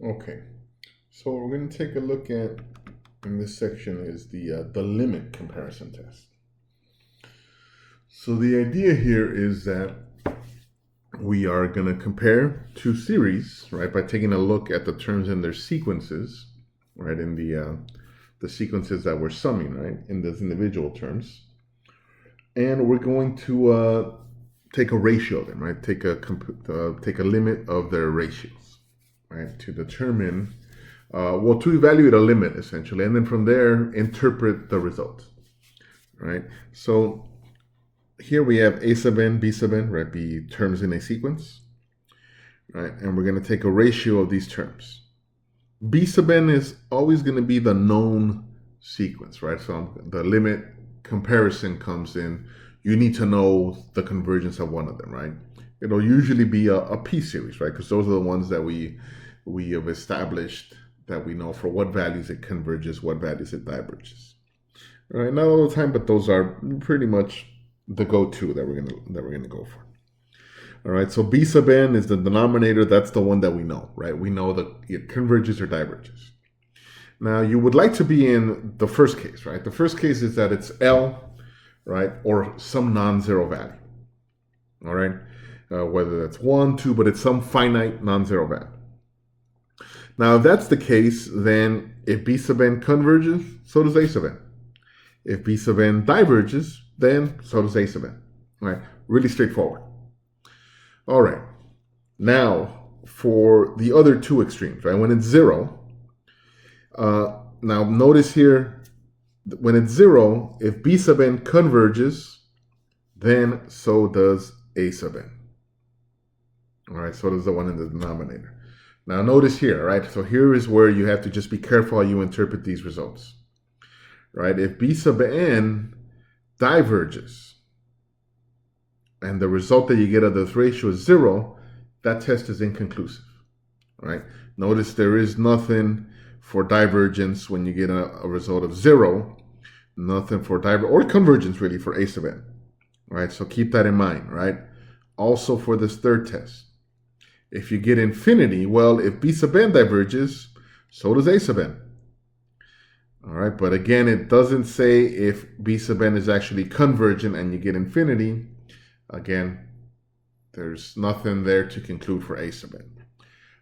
Okay, so we're going to take a look at, in this section, is the limit comparison test. So the idea here is that we are going to compare two series, right, by taking a look at the terms in their sequences, right, in the sequences that we're summing, right, in those individual terms, and we're going to take a ratio of them, right, take a limit of their ratios, right, to determine, to evaluate a limit essentially, and then from there interpret the result, right? So here we have a sub n, b sub n, right, be terms in a sequence, right, and we're going to take a ratio of these terms. B sub n is always going to be the known sequence, right? So the limit comparison comes in. You need to know the convergence of one of them, right? It'll usually be a p series, right? Because those are the ones that we have established that we know for what values it converges, what values it diverges. All right, not all the time, but those are pretty much the go-to that we're gonna go for. All right, so b sub n is the denominator. That's the one that we know, right? We know that it converges or diverges. Now, you would like to be in the first case, right? The first case is that it's L, right, or some non-zero value. All right, whether that's 1, 2, but it's some finite non-zero value. Now, if that's the case, then if b sub n converges, so does a sub n. If b sub n diverges, then so does a sub n. All right, really straightforward. All right, now for the other two extremes, right? When it's 0, now notice here, when it's 0, if b sub n converges, then so does a sub n. All right, so does the one in the denominator. Now notice here, right? So here is where you have to just be careful how you interpret these results, right? If b sub n diverges, and the result that you get of this ratio is 0, that test is inconclusive, right? Notice there is nothing for divergence when you get a result of 0, nothing for or convergence really for a sub n, right? So keep that in mind, right? Also for this third test, if you get infinity, well, if b sub n diverges, so does a sub n. All right, but again, it doesn't say if b sub n is actually convergent and you get infinity. Again, there's nothing there to conclude for a sub n.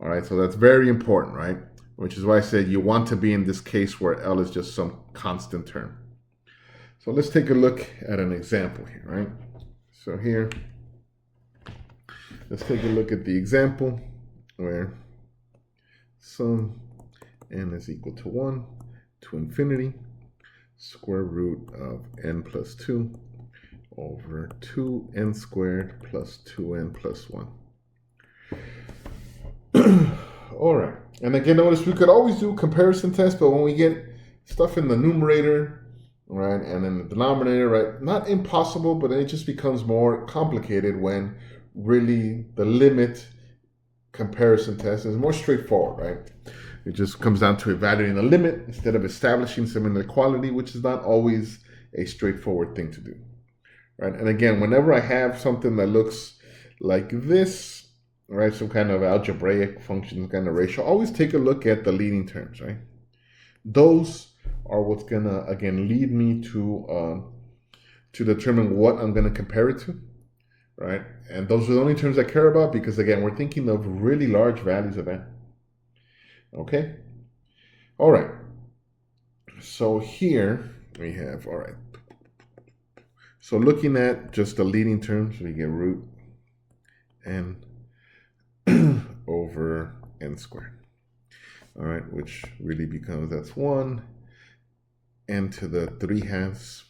All right, so that's very important, right? Which is why I said you want to be in this case where L is just some constant term. So let's take a look at an example here, right? So here, let's take a look at the example where sum n is equal to 1 to infinity, square root of n plus 2 over 2n squared plus 2n plus 1. All right, and again, notice we could always do comparison tests, but when we get stuff in the numerator, right, and in the denominator, right, not impossible, but it just becomes more complicated when really the limit comparison test is more straightforward, right? It just comes down to evaluating the limit instead of establishing some inequality, which is not always a straightforward thing to do, right? And again, whenever I have something that looks like this, right, some kind of algebraic function kind of ratio, always take a look at the leading terms, right? Those are what's gonna, again, lead me to determine what I'm gonna compare it to, right? And those are the only terms I care about because, again, we're thinking of really large values of n. Okay? All right. So here we have, all right. So looking at just the leading terms, we get root n over n squared. All right, which really becomes, that's 1 n to the 3/2.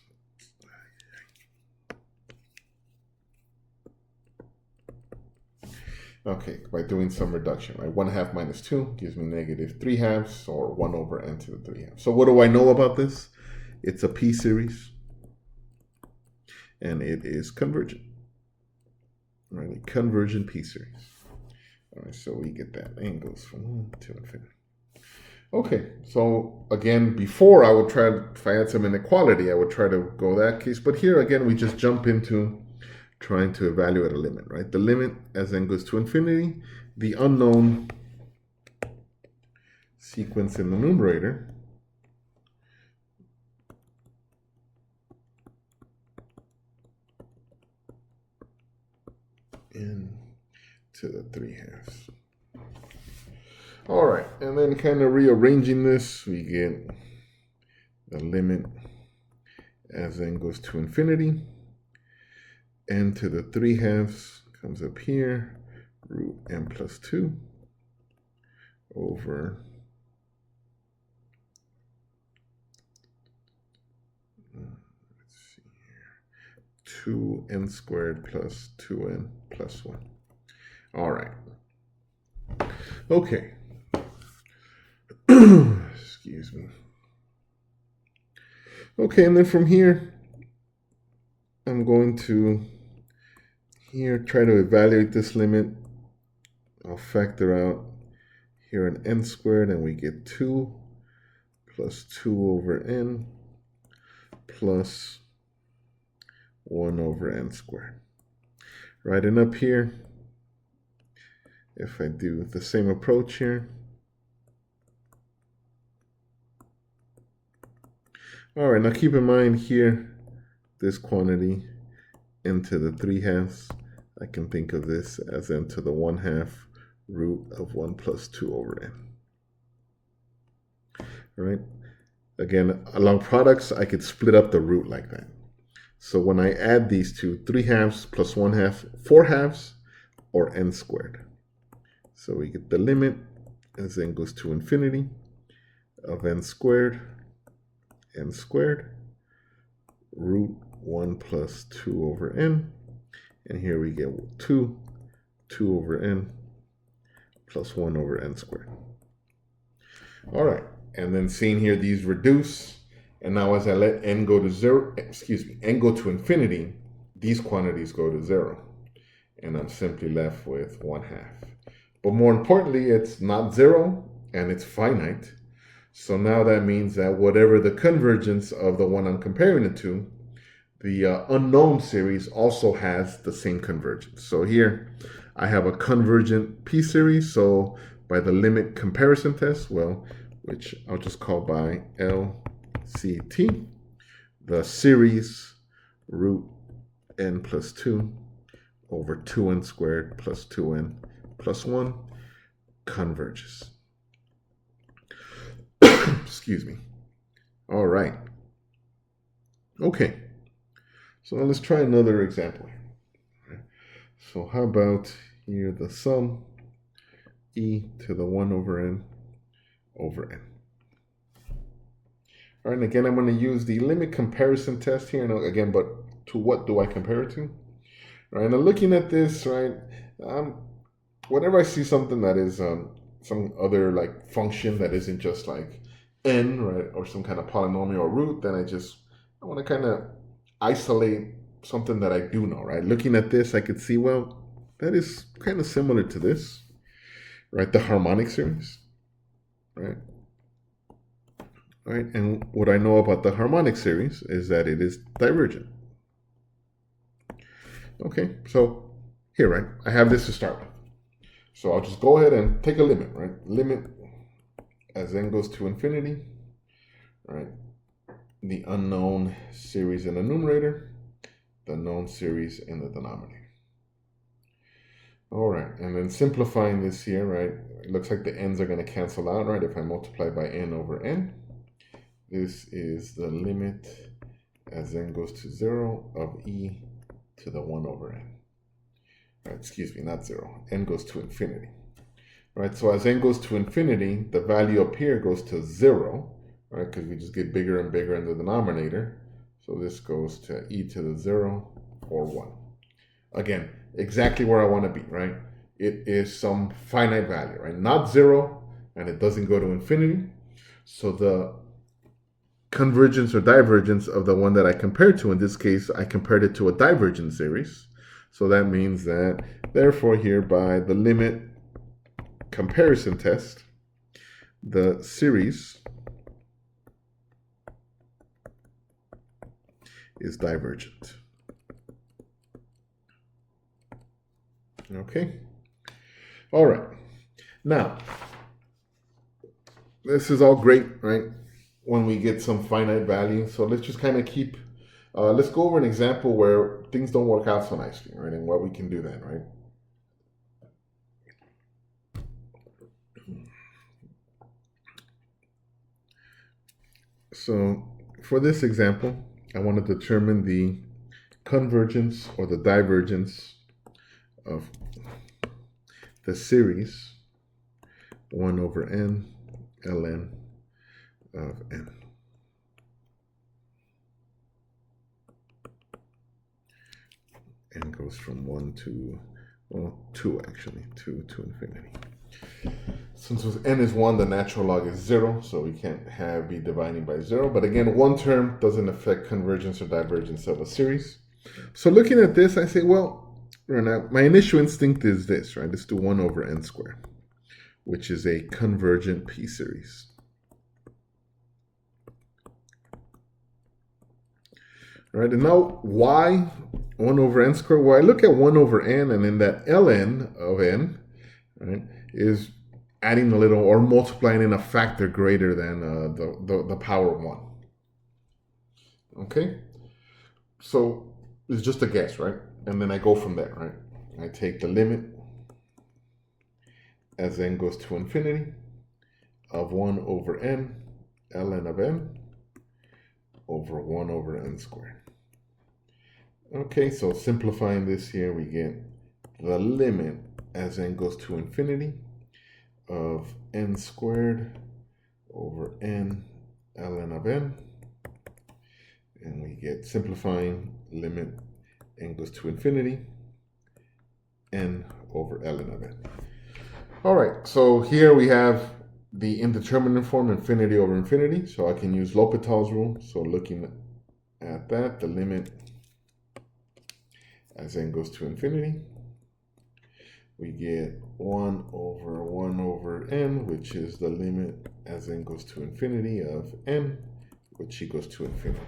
Okay, by doing some reduction, right? 1/2 minus 2 gives me negative 3/2, or 1 over n to the 3/2. So what do I know about this? It's a p series, and it is convergent, right? A convergent p series. All right, so we get that. N goes from 1 to infinity. Okay, so again, before I would try to, if I had some inequality, I would try to go that case. But here again, we just jump into trying to evaluate a limit, right? The limit as n goes to infinity, the unknown sequence in the numerator into the 3/2. All right, and then kind of rearranging this, we get the limit as n goes to infinity. N to the 3/2 comes up here, root n plus 2 over let's see here, 2n squared plus 2n plus 1. All right. Okay. Excuse me. Okay, and then from here, I'm going to here try to evaluate this limit. I'll factor out here an n squared, and we get 2 plus 2 over n plus 1 over n squared. Right, and up here, if I do the same approach here, all right, now keep in mind here, this quantity n to the 3/2, I can think of this as n to the 1/2 root of 1 plus 2 over n. All right, again, along products, I could split up the root like that. So when I add these two, 3/2 plus 1/2, 4/2, or n squared. So we get the limit as n goes to infinity of n squared, root 1 plus 2 over n, and here we get 2 over n, plus 1 over n squared. All right, and then seeing here these reduce, and now as I let n go to n go to infinity, these quantities go to 0, and I'm simply left with 1/2. But more importantly, it's not 0, and it's finite. So now that means that whatever the convergence of the one I'm comparing it to, the unknown series also has the same convergence. So here I have a convergent P series. So by the limit comparison test, well, which I'll just call by LCT, the series root n plus 2 over 2n squared plus 2n plus 1 converges. Excuse me. All right. Okay. So now let's try another example here. So how about here the sum e to the 1 over n over n. All right, and again, I'm going to use the limit comparison test here. And again, but to what do I compare it to? All right, now looking at this, right, whenever I see something that is some other like function that isn't just like n, right, or some kind of polynomial or root, then I want to kind of isolate something that I do know, right? Looking at this, I could see, well, that is kind of similar to this, right? The harmonic series, right? Right, and what I know about the harmonic series is that it is divergent. Okay, so here, right, I have this to start with. So I'll just go ahead and take a limit, right? Limit as n goes to infinity, right? The unknown series in the numerator, the known series in the denominator. All right, and then simplifying this here, right? It looks like the n's are going to cancel out, right? If I multiply by n over n, this is the limit as n goes to 0 of e to the 1 over n. Right, excuse me, not 0. N goes to infinity. Right, so as n goes to infinity, the value up here goes to 0, right, because we just get bigger and bigger in the denominator. So this goes to e to the 0 or 1. Again, exactly where I want to be, right? It is some finite value, right? Not 0, and it doesn't go to infinity. So the convergence or divergence of the one that I compared to, in this case, I compared it to a divergent series. So that means that, therefore, here by the limit comparison test, the series is divergent. Okay. All right. Now, this is all great, right? When we get some finite value. So let's just kind of keep, let's go over an example where things don't work out so nicely, right? And what we can do then, right? So for this example, I want to determine the convergence or the divergence of the series 1 over n ln of n. N goes from 1 to, well, 2 actually, 2 to infinity. Since n is 1, the natural log is 0, so we can't be dividing by 0. But again, one term doesn't affect convergence or divergence of a series. So looking at this, I say, well, my initial instinct is this, right? Let's do 1 over n squared, which is a convergent p-series. All right, and now why 1 over n squared? Well, I look at 1 over n, and then that ln of n, right, is adding a little or multiplying in a factor greater than the power of 1. Okay? So it's just a guess, right? And then I go from there, right? I take the limit as n goes to infinity of 1 over n, ln of n, over 1 over n squared. Okay, so simplifying this here, we get the limit as n goes to infinity of n squared over n ln of n, and we get simplifying limit n goes to infinity n over ln of n. All right, so here we have the indeterminate form, infinity over infinity, so I can use L'Hopital's rule. So looking at that, the limit as n goes to infinity, we get 1 over n, which is the limit as n goes to infinity of n, which equals to infinity.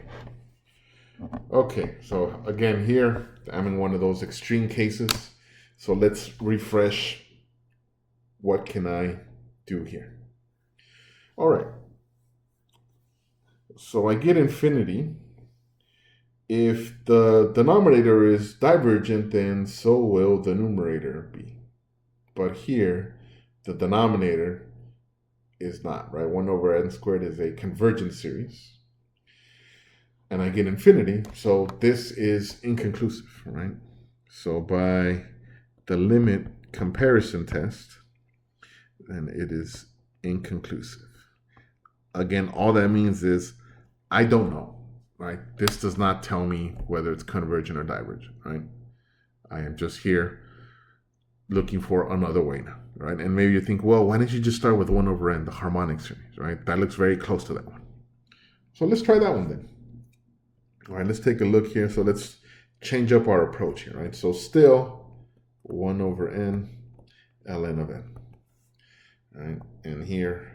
Okay, so again here, I'm in one of those extreme cases. So let's refresh. What can I do here? All right. So I get infinity. If the denominator is divergent, then so will the numerator be. But here, the denominator is not, right? 1 over n squared is a convergent series. And I get infinity, so this is inconclusive, right? So by the limit comparison test, then it is inconclusive. Again, all that means is I don't know, right? This does not tell me whether it's convergent or divergent, right? I am just here looking for another way now, right? And maybe you think, well, why don't you just start with 1 over n, the harmonic series, right? That looks very close to that one. So let's try that one then. All right, let's take a look here. So let's change up our approach here, right? So still 1 over n ln of n, right? And here,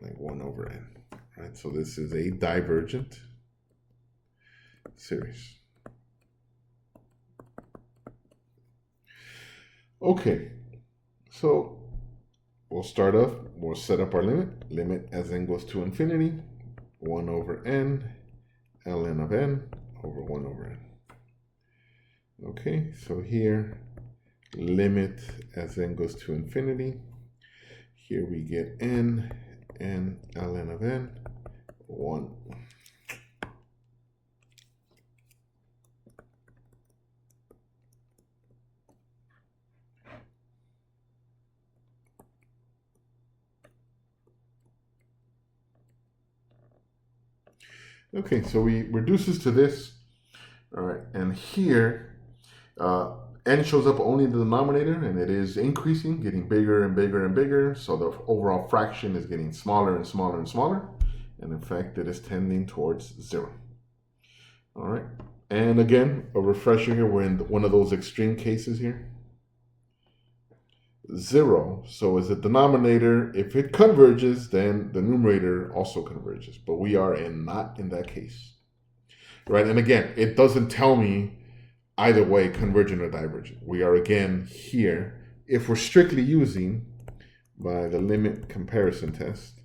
like 1 over n, right? So this is a divergent series. Okay, so we'll start off, we'll set up our limit as n goes to infinity, 1 over n ln of n over 1 over n. Okay, so here, limit as n goes to infinity. Here we get n ln of n, 1. Okay, so we reduce this to this, all right, and here, n shows up only in the denominator, and it is increasing, getting bigger and bigger and bigger, so the overall fraction is getting smaller and smaller and smaller, and in fact, it is tending towards 0. All right, and again, a refresher here, we're in one of those extreme cases here. 0, so as the denominator, if it converges, then the numerator also converges, but we are not in that case, right? And again, it doesn't tell me either way, convergent or divergent. We are again here, if we're strictly using by the limit comparison test,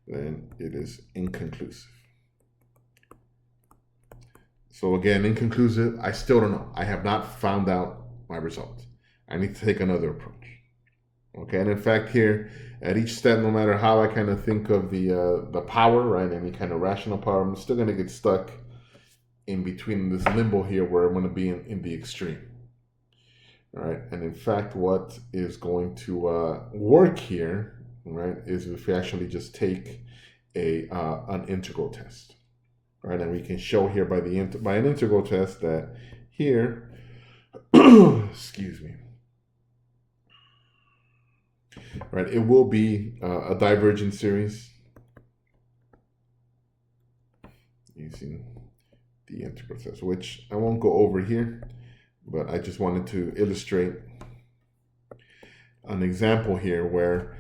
then it is inconclusive. So again, inconclusive, I still don't know. I have not found out my result. I need to take another approach. Okay, and in fact here, at each step, no matter how I kind of think of the power, right, any kind of rational power, I'm still going to get stuck in between this limbo here where I'm going to be in the extreme. All right, and in fact, what is going to work here, right, is if we actually just take an integral test. Right, and we can show here by an integral test that here, excuse me, right, it will be a divergent series using the integral test, which I won't go over here, but I just wanted to illustrate an example here where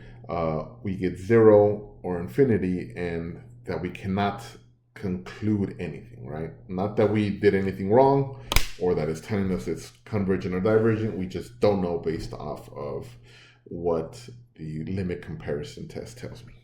we get 0 or infinity and that we cannot conclude anything, right? Not that we did anything wrong or that it's telling us it's convergent or divergent. We just don't know based off of what the limit comparison test tells me.